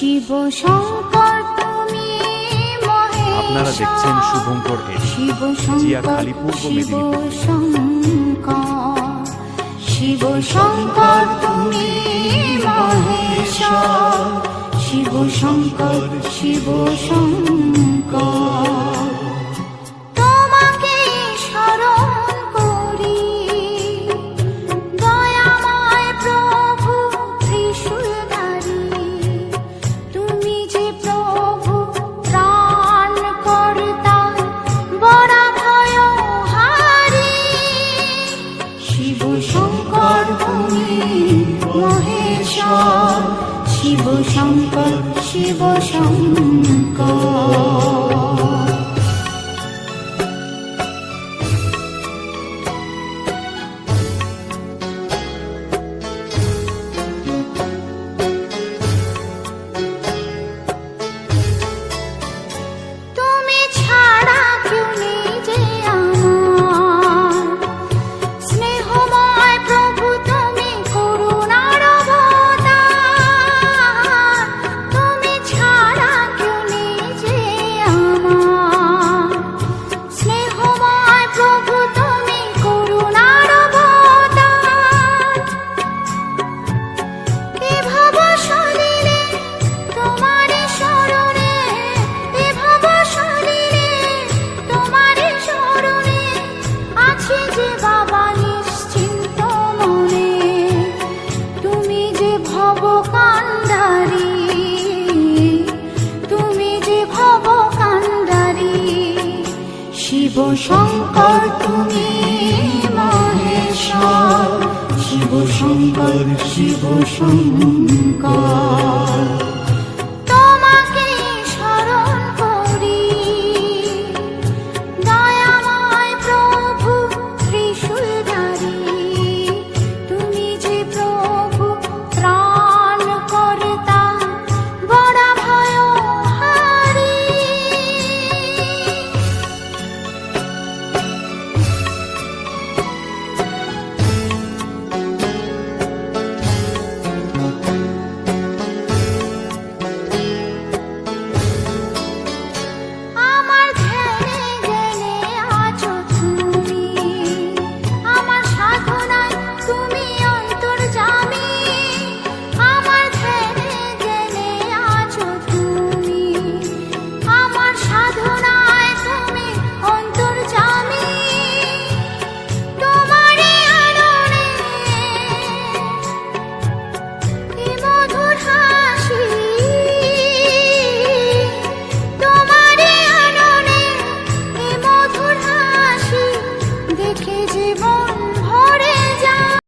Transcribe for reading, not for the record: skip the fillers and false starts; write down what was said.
শিব শঙ্কর তুমি মহেশ্বর। আপনারা দেখছেন শুভঙ্কর এস, শিব জিয়াখালী, পূর্ব মেদিনীপুর। শঙ্কর শিব শঙ্কর তুমি মহেশ্বর। শিব শঙ্কর শিব শঙ্কর তোমাকে শরণ করি দয়াময় প্রভু ত্রিশূলধারী। তুমি যে প্রভু প্রাণ কর্তা বড় ভয়হারী। শিব শঙ্কর তুমি মহেশ্বর। শিব শঙ্কর শিব শঙ্কর তুমি ছাড়া কেউ নেই যে আমার স্নেহময় প্রভু তুমি করুণার অবতার। তুমি ছাড়া কেউ নেই যে আমার স্নেহময় প্রভু তুমি করুণার অবতার। এ ভব সলিলে তোমারি শরণে, এ ভব সলিলে তোমারি শরণে আছি যে বাবা নিশ্চিন্ত মনে। তুমি যে ভব কান্ডারী, তুমি যে ভব কান্ডারী। শিব শঙ্কর তুমি মহেশ্বর। শিব শঙ্কর শিব শঙ্কর তোমাকে শরণ করি দয়াময় প্রভু ত্রিশূলধারী। তুমি যে প্রভু প্রাণ কর্তা বড় ভয়হারী। আমার ধ্যানে জ্ঞানে আছো তুমি, আমার সাধনায় তুমি অন্তর্যামী। আমার ধ্যানে জ্ঞানে আছো তুমি, আমার সাধনায় তুমি অন্তর্যামী। তোমারই আননে কি মধুর হাসি, তোমারই আননে কি মধুর হাসি দেখে জীবন